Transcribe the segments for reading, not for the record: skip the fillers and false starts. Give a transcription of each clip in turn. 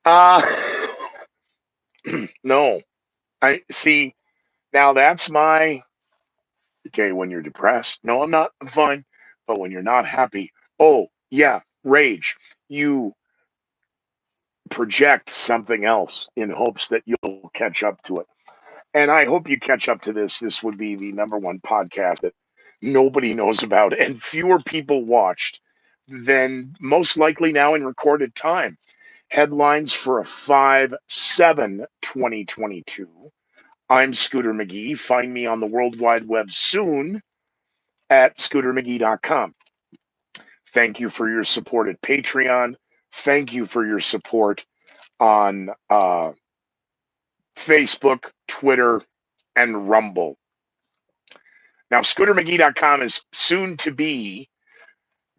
Uh, no. I see. Now that's my okay. When you're depressed, no, I'm not. I'm fine. But when you're not happy, oh yeah, rage. You project something else in hopes that you'll catch up to it. And I hope you catch up to this. This would be the number one podcast that nobody knows about and fewer people watched than most likely now in recorded time. Headlines for a 5/7 2022. I'm Scooter McGee. Find me on the World Wide Web soon at scootermcgee.com. Thank you for your support at Patreon. Thank you for your support on Facebook, Twitter, and Rumble. Now, scootermcgee.com is soon to be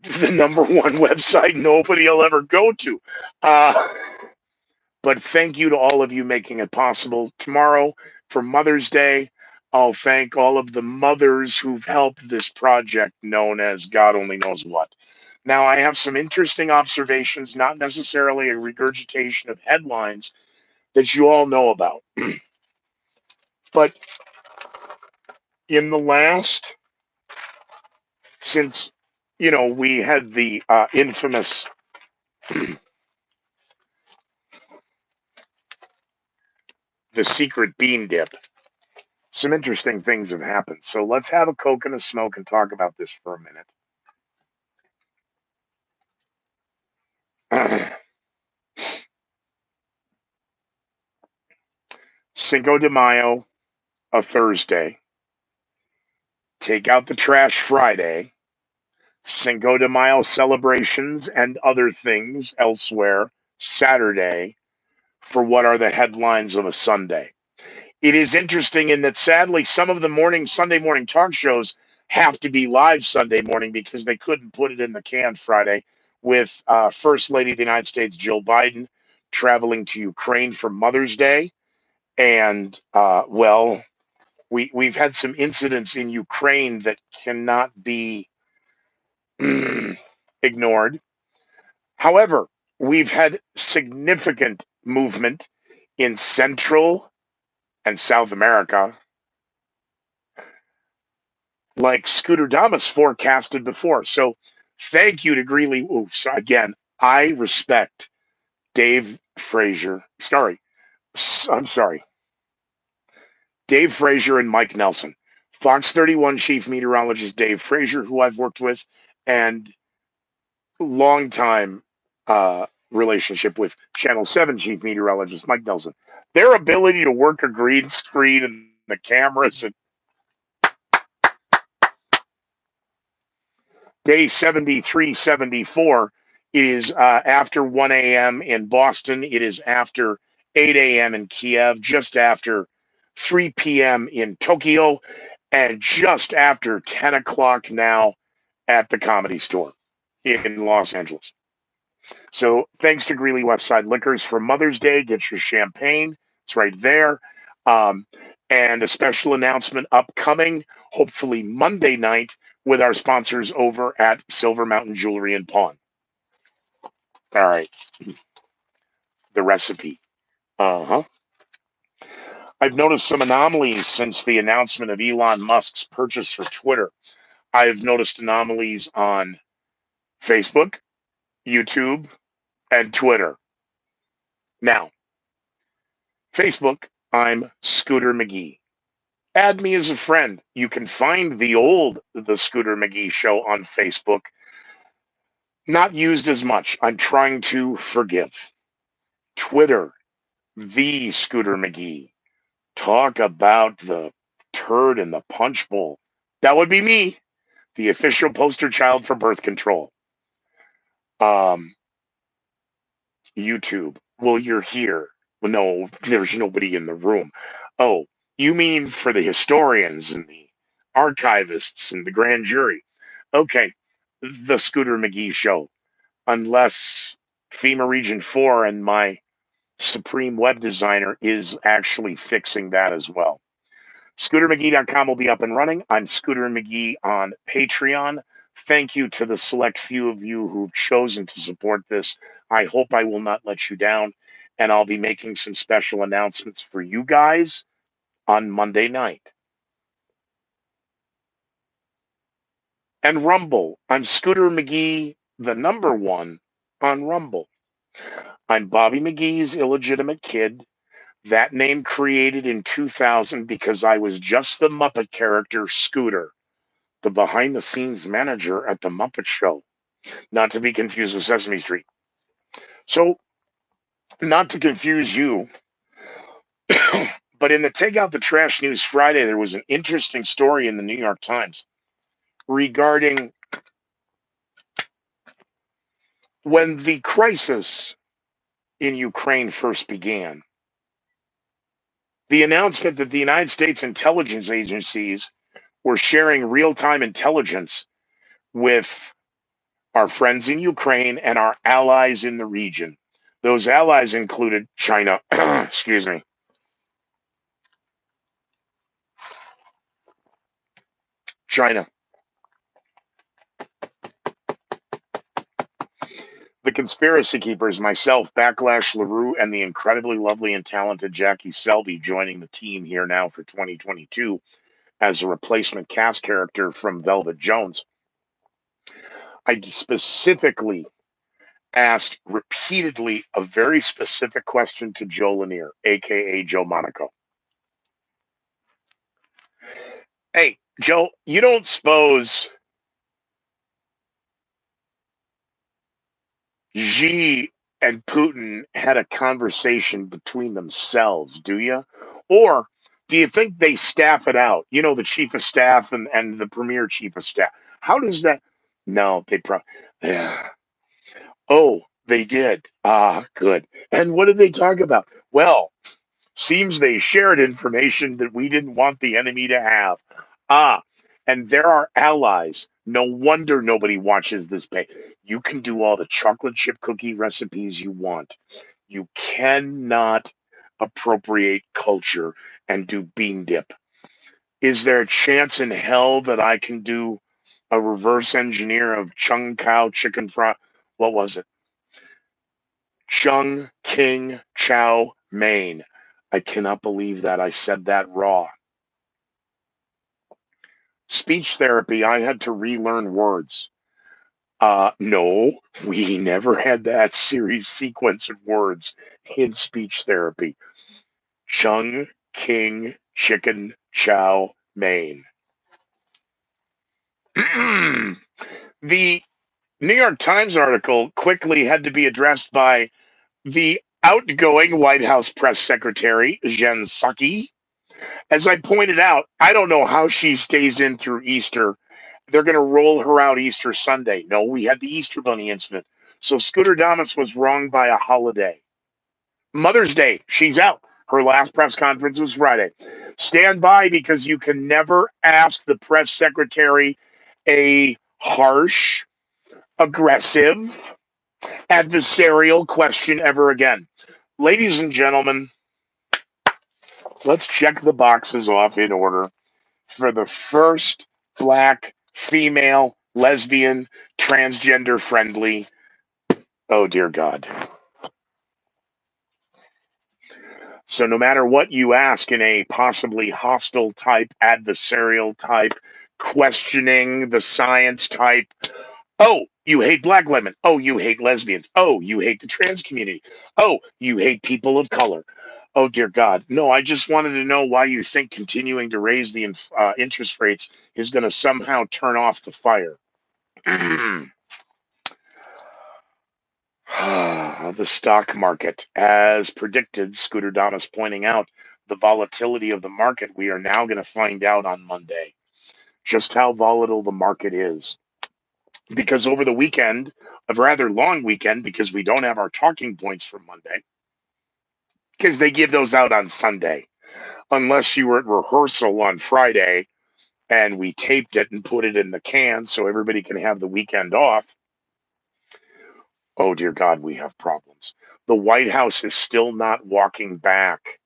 the number one website nobody will ever go to. Uh, but thank you to all of you making it possible. Tomorrow, for Mother's Day, I'll thank all of the mothers who've helped this project known as God Only Knows What. Now, I have some interesting observations, not necessarily a regurgitation of headlines that you all know about. But in the last, since, we had the infamous the secret bean dip, some interesting things have happened. So let's have a Coke and a smoke and talk about this for a minute. Cinco de Mayo, a Thursday. Take out the trash Friday. Cinco de Mayo celebrations and other things elsewhere, Saturday, for what are the headlines of a Sunday. It is interesting in that sadly, some of the Sunday morning talk shows have to be live Sunday morning because they couldn't put it in the can Friday with First Lady of the United States, Jill Biden, traveling to Ukraine for Mother's Day. And, well, we've had some incidents in Ukraine that cannot be ignored. However, we've had significant movement in Central and South America, like Scooter Damas forecasted before. So thank you to Greeley. Oh, so again, I respect Dave Frazier. I'm sorry. Dave Frazier and Mike Nelson. Fox 31 chief meteorologist Dave Frazier, who I've worked with, and long time relationship with Channel 7 chief meteorologist Mike Nelson. Their ability to work a green screen and the cameras and day 73, 74 is after 1 a.m. in Boston. It is after 8 a.m. in Kiev, just after 3 p.m. in Tokyo, and just after 10 o'clock now at the Comedy Store in Los Angeles. So thanks to Greeley Westside Liquors for Mother's Day. Get your champagne. It's right there. Um, and a special announcement upcoming, hopefully Monday night, with our sponsors over at Silver Mountain Jewelry and Pawn. All right, the recipe. Uh huh. I've noticed some anomalies since the announcement of Elon Musk's purchase for Twitter. I've noticed anomalies on Facebook, YouTube, and Twitter. Now, Facebook, I'm Scooter McGee. Add me as a friend. You can find The Scooter McGee Show on Facebook. Not used as much. I'm trying to forgive. Twitter, The Scooter McGee. Talk about the turd in the punch bowl. That would be me, the official poster child for birth control. Um, YouTube. Well, you're here. Well, no, there's nobody in the room. Oh, you mean for the historians and the archivists and the grand jury? Okay, the Scooter McGee Show. Unless FEMA Region 4 and my supreme web designer is actually fixing that as well. ScooterMcGee.com will be up and running. I'm Scooter McGee on Patreon. Thank you to the select few of you who've chosen to support this. I hope I will not let you down. and I'll be making some special announcements for you guys on Monday night. And Rumble. I'm Scooter McGee, the number one on Rumble. I'm Bobby McGee's illegitimate kid. That name created in 2000 because I was just the Muppet character Scooter, the behind the scenes manager at the Muppet Show, not to be confused with Sesame Street. So, not to confuse you, but in the Take Out the Trash News Friday, there was an interesting story in the New York Times regarding when the crisis in Ukraine first began. The announcement that the United States intelligence agencies were sharing real time intelligence with our friends in Ukraine and our allies in the region. Those allies included China, excuse me, China, the conspiracy keepers, myself, Backlash LaRue, and the incredibly lovely and talented Jackie Selby joining the team here now for 2022 as a replacement cast character from Velvet Jones. I specifically asked repeatedly a very specific question to Joe Lanier, aka Joe Monaco. Hey, Joe, you don't suppose Xi and Putin had a conversation between themselves, do you? Or do you think they staff it out? You know, the chief of staff and the premier chief of staff. How does that? No, they probably. Yeah. Oh, they did. Ah, good. And what did they talk about? Well, seems they shared information that we didn't want the enemy to have. Ah, and there are allies. No wonder nobody watches this pay. You can do all the chocolate chip cookie recipes you want. You cannot appropriate culture and do bean dip. Is there a chance in hell that I can do a reverse engineer of Chung Cow chicken fry? What was it? Chung King Chow Mein. I cannot believe that I said that raw. Speech therapy, I had to relearn words. No, we never had that series sequence of words in speech therapy. Chung King Chicken Chow Mein. The New York Times article quickly had to be addressed by the outgoing White House press secretary, Jen Psaki. As I pointed out, I don't know how she stays in through Easter. They're going to roll her out Easter Sunday. No, we had the Easter Bunny incident. So Scooter Damas was wrong by a holiday. Mother's Day, she's out. Her last press conference was Friday. Stand by because you can never ask the press secretary a harsh, aggressive, adversarial question ever again. Ladies and gentlemen, let's check the boxes off in order for the first black, female, lesbian, transgender friendly. Oh, dear God. So, no matter what you ask in a possibly hostile type, adversarial type, questioning the science type, oh, you hate black women. Oh, you hate lesbians. Oh, you hate the trans community. Oh, you hate people of color. Oh, dear God. No, I just wanted to know why you think continuing to raise the interest rates is going to somehow turn off the fire. The stock market, as predicted, Scooter Damas pointing out the volatility of the market. We are now going to find out on Monday just how volatile the market is. Because over the weekend, a rather long weekend, because we don't have our talking points for Monday, because they give those out on Sunday, unless you were at rehearsal on Friday and we taped it and put it in the can so everybody can have the weekend off. Oh, dear God, we have problems. The White House is still not walking back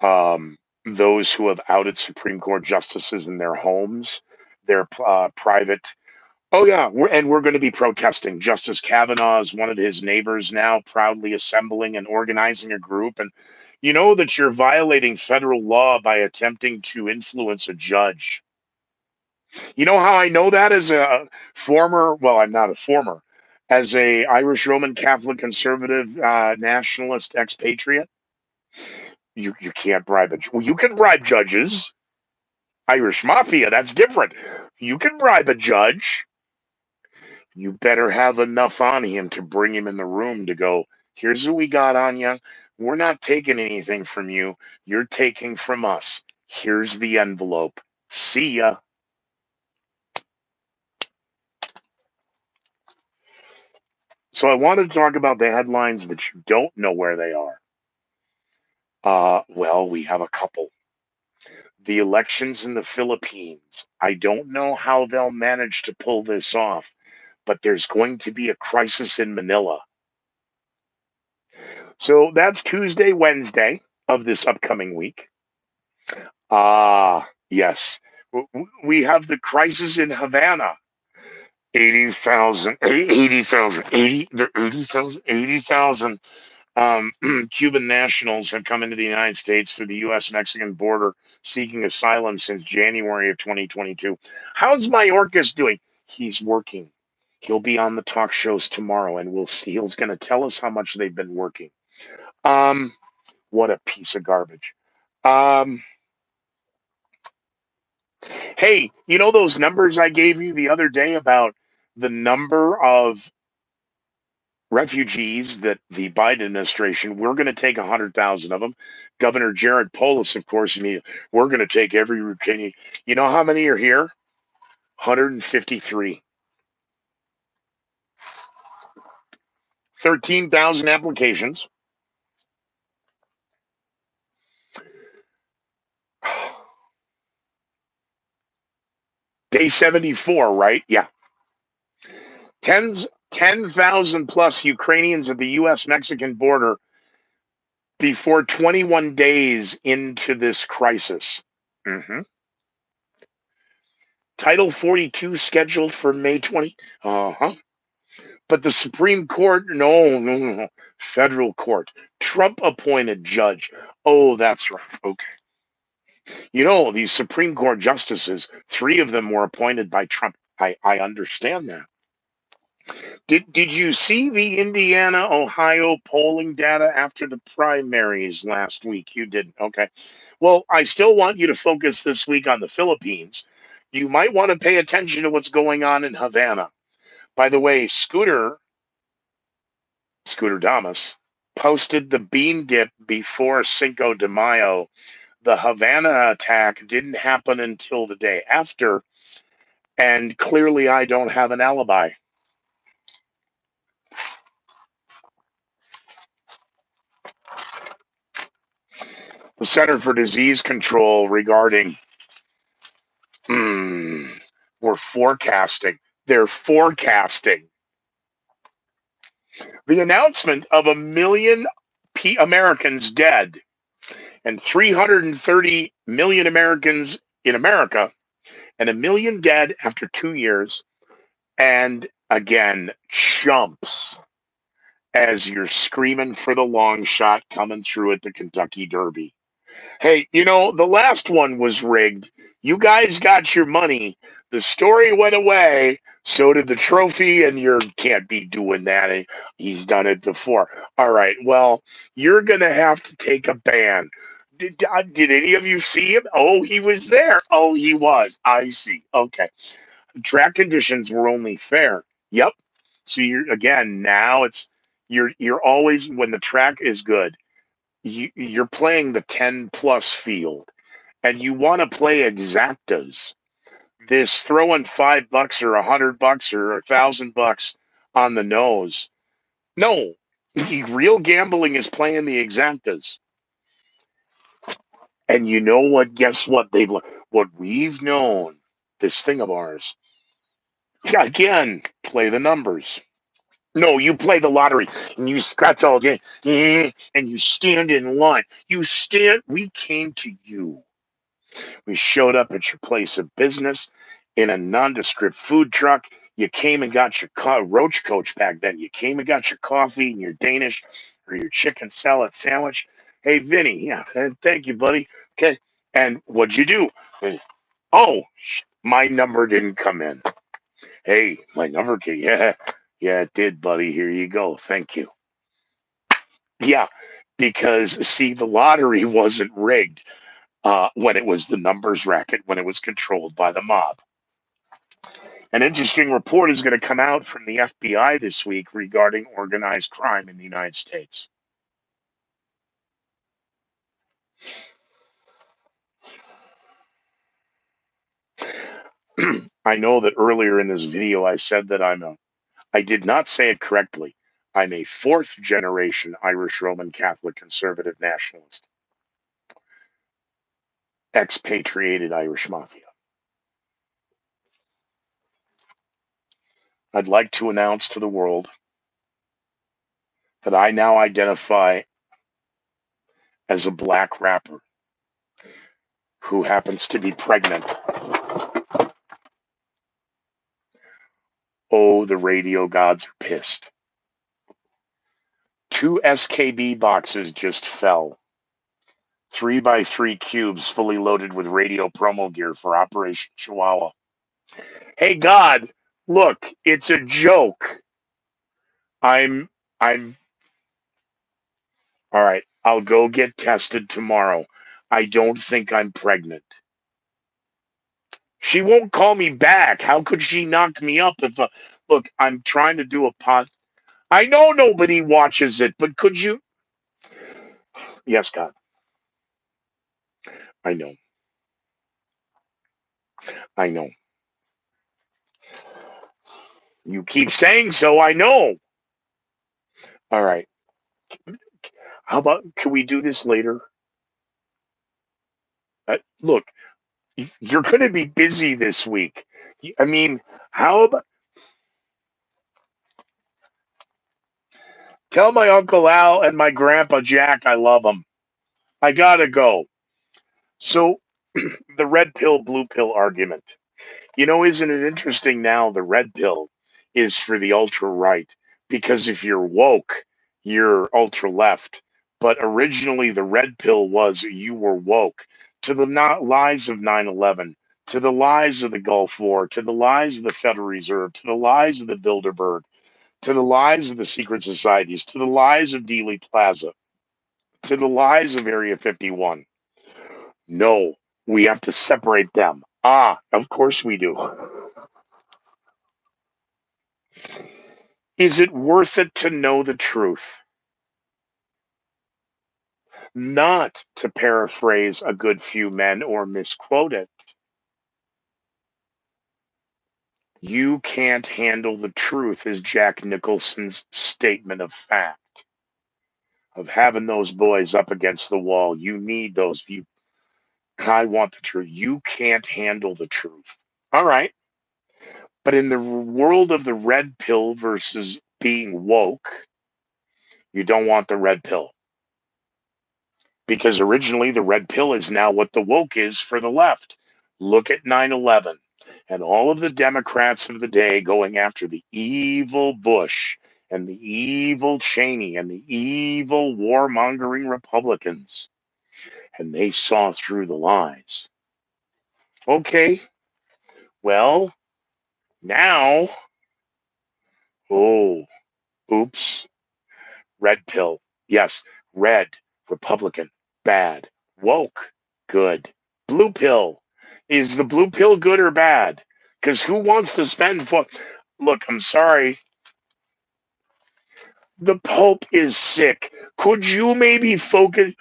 those who have outed Supreme Court justices in their homes, their private Oh yeah, we're going to be protesting. Justice Kavanaugh is one of his neighbors now, proudly assembling and organizing a group. And you know that you're violating federal law by attempting to influence a judge. You know how I know that as a former, well, I'm not a former, as a Irish Roman Catholic conservative nationalist expatriate. You can't bribe a well, you can bribe judges. Irish mafia, that's different. You can bribe a judge. You better have enough on him to bring him in the room to go, here's what we got on you. We're not taking anything from you. You're taking from us. Here's the envelope. See ya. So I wanted to talk about the headlines that you don't know where they are. Well, we have a couple. The elections in the Philippines. I don't know how they'll manage to pull this off, but there's going to be a crisis in Manila. So that's Tuesday, Wednesday of this upcoming week. Ah, yes. We have the crisis in Havana. 80,000, 80,000, 80,000 Cuban nationals have come into the United States through the U.S. Mexican border seeking asylum since January of 2022. How's Mayorkas doing? He's working. He'll be on the talk shows tomorrow, and we'll see. He's going to tell us how much they've been working. Um, what a piece of garbage. Um, hey, you know those numbers I gave you the other day about the number of refugees that the Biden administration, we're going to take 100,000 of them. Governor Jared Polis, of course, we're going to take every Can you know how many are here? 153. 13,000 applications. Day 74, right? Yeah. 10,000 plus Ukrainians at the U.S. Mexican border before 21 days into this crisis. hmm Title 42 scheduled for May 20. Uh-huh. But the Supreme Court, no. Federal court. Trump appointed judge. Oh, that's right. Okay. You know, these Supreme Court justices, three of them were appointed by Trump. I understand that. Did you see the Indiana, Ohio polling data after the primaries last week? You didn't. Okay. Well, I still want you to focus this week on the Philippines. You might want to pay attention to what's going on in Havana. By the way, Scooter Damas, posted the bean dip before Cinco de Mayo. The Havana attack didn't happen until the day after, and clearly I don't have an alibi. The Center for Disease Control regarding, hmm, we're forecasting. They're forecasting the announcement of 1 million Americans dead and 330 million Americans in America and 1 million dead after 2 years. And again, chumps as you're screaming for the long shot coming through at the Kentucky Derby. Hey, you know, the last one was rigged. You guys got your money. The story went away. So did the trophy, and you can't be doing that. He's done it before. All right. Well, you're going to have to take a ban. Did any of you see him? Oh, he was there. Oh, he was. I see. Okay. Track conditions were only fair. Yep. So you're again now it's you're always when the track is good, you're playing the 10 plus field and you want to play exactas. This throwing $5 or $100 or $1,000 on the nose. No, real gambling is playing the exactas. And you know what? Guess what? What we've known. This thing of ours. Again, play the numbers. No, you play the lottery and you scratch all day and you stand in line. We came to you. We showed up at your place of business in a nondescript food truck. You came and got your Roach Coach back then. You came and got your coffee and your Danish or your chicken salad sandwich. Hey, Vinny, yeah, thank you, buddy. Okay, and what'd you do? Oh, my number didn't come in. Hey, my number came. Yeah, yeah, it did, buddy. Here you go. Thank you. Yeah, because see, the lottery wasn't rigged when it was the numbers racket, when it was controlled by the mob. An interesting report is going to come out from the FBI this week regarding organized crime in the United States. I know that earlier in this video I said that I did not say it correctly. I'm a fourth generation Irish Roman Catholic conservative nationalist, expatriated Irish mafia. I'd like to announce to the world that I now identify as a black rapper who happens to be pregnant. Oh, the radio gods are pissed. 2 SKB boxes just fell. 3x3 cubes fully loaded with radio promo gear for Operation Chihuahua. Hey God, look, it's a joke. I'm all right. I'll go get tested tomorrow. I don't think I'm pregnant. She won't call me back. How could she knock me up if look, I'm trying to do a pod. I know nobody watches it, but could you? Yes, God. I know. I know. You keep saying so. I know. All right. How about can we do this later? Look, you're going to be busy this week. I mean, how about tell my Uncle Al and my Grandpa Jack I love them. I gotta go. So, the red pill, blue pill argument. Isn't it interesting now? The red pill is for the ultra right because if you're woke, you're ultra left. But originally, the red pill was you were woke to the lies of 9/11, to the lies of the Gulf War, to the lies of the Federal Reserve, to the lies of the Bilderberg, to the lies of the secret societies, to the lies of Dealey Plaza, to the lies of Area 51. No, we have to separate them. Ah, of course we do. Is it worth it to know the truth? Not to paraphrase a good few men or misquote it. You can't handle the truth is Jack Nicholson's statement of fact. Of having those boys up against the wall. You need those. I want the truth. You can't handle the truth. All right. But in the world of the red pill versus being woke, you don't want the red pill. Because originally the red pill is now what the woke is for the left. Look at 9/11 and all of the Democrats of the day going after the evil Bush and the evil Cheney and the evil warmongering Republicans. And they saw through the lies. Okay, well, now, oh, oops, red pill. Yes, red, Republican, bad. Woke, good. Blue pill. Is the blue pill good or bad? Because who wants to spend for. Look, I'm sorry. The Pope is sick. Could you maybe focus?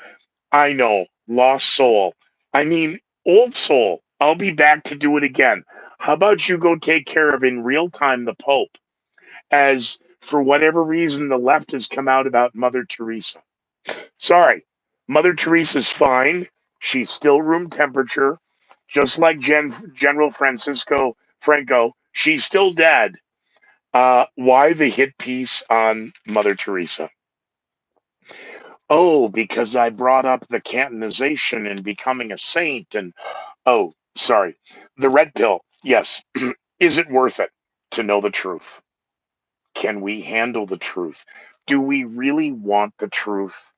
I know, lost soul. I mean, old soul. I'll be back to do it again. How about you go take care of in real time the Pope? As for whatever reason, the left has come out about Mother Teresa. Sorry, Mother Teresa's fine. She's still room temperature, just like General Francisco Franco. She's still dead. Why the hit piece on Mother Teresa? Oh, because I brought up the canonization and becoming a saint. And oh, sorry, the red pill. Yes, is it worth it? to know the truth? Can we handle the truth? Do we really want the truth?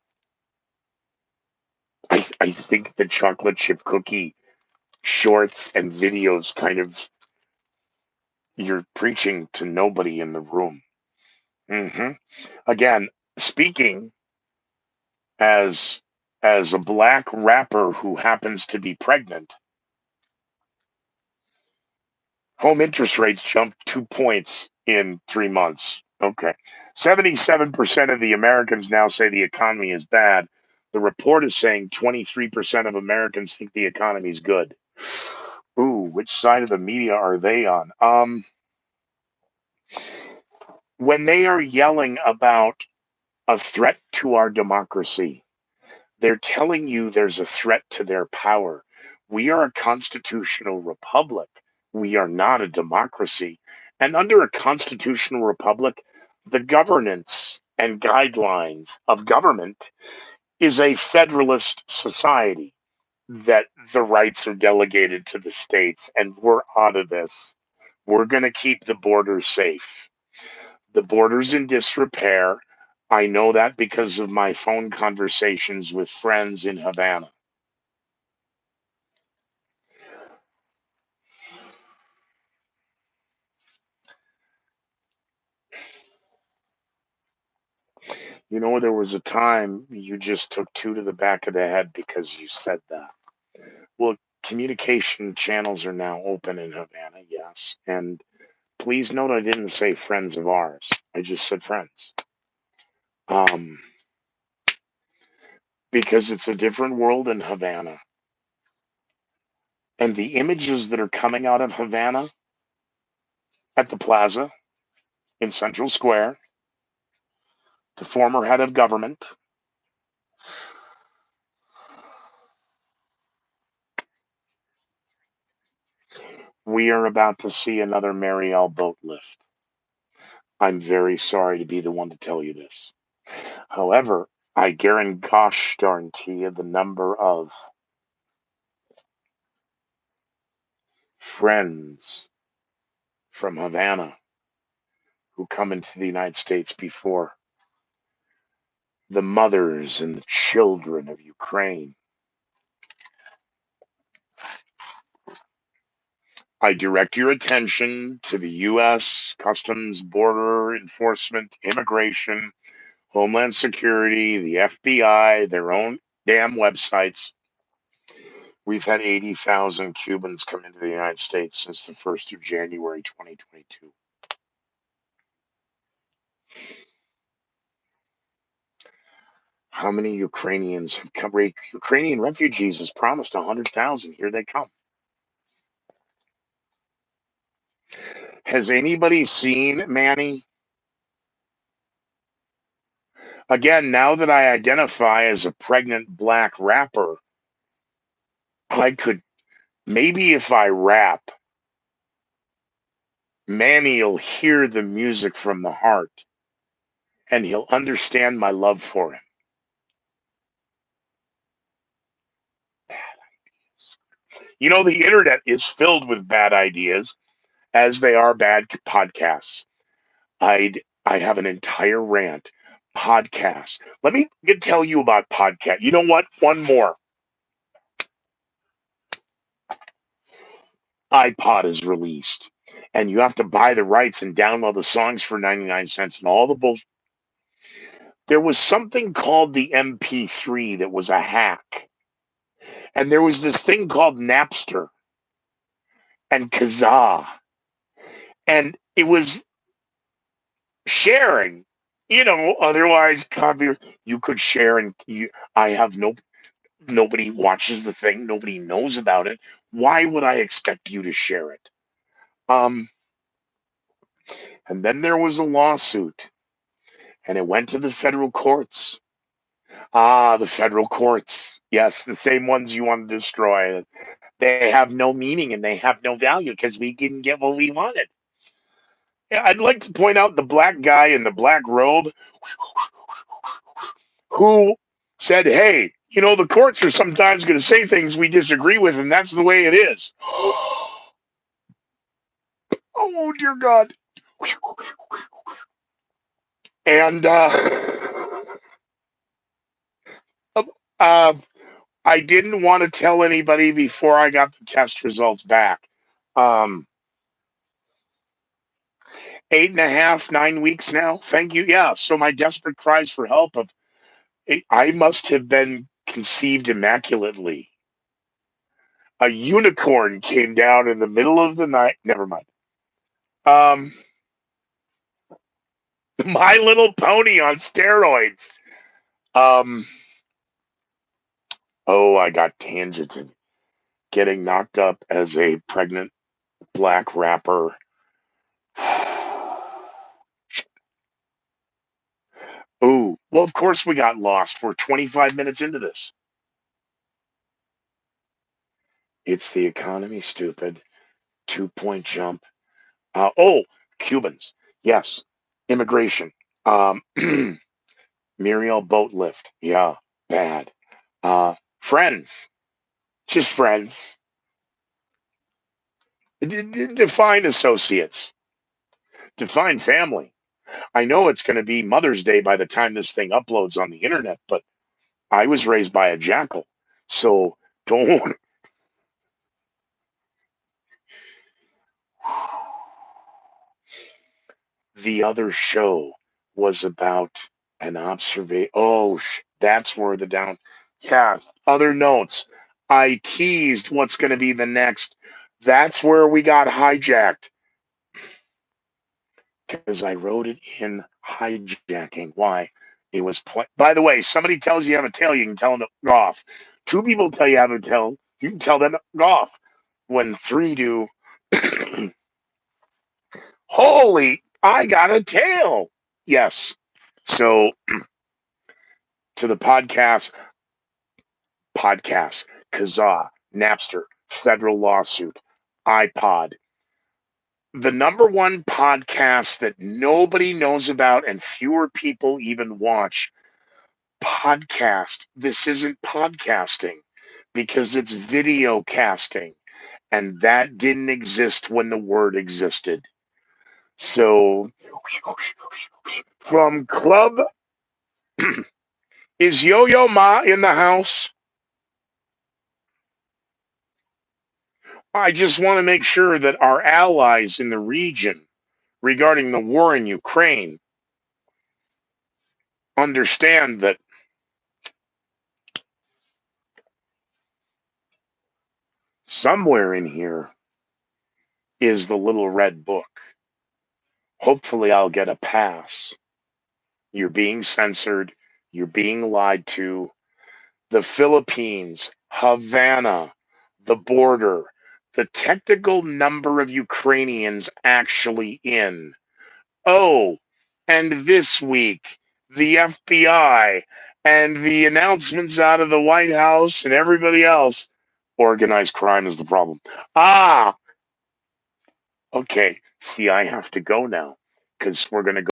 I think the chocolate chip cookie shorts and videos kind of, you're preaching to nobody in the room. hmm Again, speaking as a black rapper who happens to be pregnant, home interest rates jumped 2 points in 3 months. Okay. 77% of the Americans now say the economy is bad. The report is saying 23% of Americans think the economy is good. Ooh, which side of the media are they on? When they are yelling about a threat to our democracy, they're telling you there's a threat to their power. We are a constitutional republic. We are not a democracy. And under a constitutional republic, the governance and guidelines of government is a federalist society that the rights are delegated to the states, and we're out of this. We're going to keep the border safe. The border's in disrepair. I know that because of my phone conversations with friends in Havana. You know, there was a time you just took two to the back of the head because you said that. Well, communication channels are now open in Havana, yes. And please note I didn't say friends of ours. I just said friends. Um, because it's a different world in Havana. And the images that are coming out of Havana at the plaza in Central Square, the former head of government, we are about to see another Mariel boat lift. I'm very sorry to be the one to tell you this. However, I guarantee you the number of friends from Havana who come into the United States before the mothers and the children of Ukraine. I direct your attention to the U.S. Customs, Border Enforcement, Immigration, Homeland Security, the FBI, their own damn websites. We've had 80,000 Cubans come into the United States since the 1st of January 2022. How many Ukrainians have come? Ukrainian refugees has promised 100,000. Here they come. Has anybody seen Manny? Again, now that I identify as a pregnant black rapper, I could, maybe if I rap, Manny'll hear the music from the heart and he'll understand my love for him. You know, the internet is filled with bad ideas, as they are bad podcasts. I have an entire rant. Podcast. Let me tell you about podcast. You know what? One more. iPod is released, and you have to buy the rights and download the songs for 99 cents and all the bullshit. There was something called the MP3 that was a hack, and there was this thing called Napster and Kazaa, and it was sharing. You know, otherwise, copy you could share, and I have nobody watches the thing, nobody knows about it. Why would I expect you to share it? Um, and then there was a lawsuit, and it went to the federal courts. Ah, the federal courts. Yes, the same ones you want to destroy. They have no meaning and they have no value because we didn't get what we wanted. Yeah, I'd like to point out the black guy in the black robe who said, hey, you know, the courts are sometimes going to say things we disagree with, and that's the way it is. Oh dear God. And uh, I didn't want to tell anybody before I got the test results back. Um, 8.5, 9 weeks now. Thank you. Yeah. So my desperate cries for help of I must have been conceived immaculately. A unicorn came down in the middle of the night. Never mind. Um, My Little Pony on steroids. Um, oh, I got tangented. Getting knocked up as a pregnant black rapper. Oh, well, of course we got lost. We're 25 minutes into this. It's the economy, stupid. 2 point jump. Oh, Cubans. Yes. Immigration. Um, Muriel boat lift. Yeah, bad. Friends. Just friends. Define associates. Define family. I know it's going to be Mother's Day by the time this thing uploads on the internet, but I was raised by a jackal. So don't. The other show was about an observation. Oh, that's where the down. Yeah, other notes. I teased what's going to be the next. That's where we got hijacked because I wrote it in hijacking. Why? It was. By the way, somebody tells you have a tail, you can tell them to go off. Two people tell you have a tail, you can tell them to go off. When three do, holy, I got a tail. Yes. So to the podcast, Kazaa, Napster, federal lawsuit, iPod. The number one podcast that nobody knows about and fewer people even watch, podcast. This isn't podcasting because it's video casting, and that didn't exist when the word existed. So, from Club, is Yo Yo Ma in the house? I just want to make sure that our allies in the region regarding the war in Ukraine understand that somewhere in here is the little red book. Hopefully, I'll get a pass. You're being censored. You're being lied to. The Philippines, Havana, the border, the technical number of Ukrainians actually in. Oh, and this week, the FBI and the announcements out of the White House and everybody else. Organized crime is the problem. Ah, okay. See, I have to go now because we're going to go.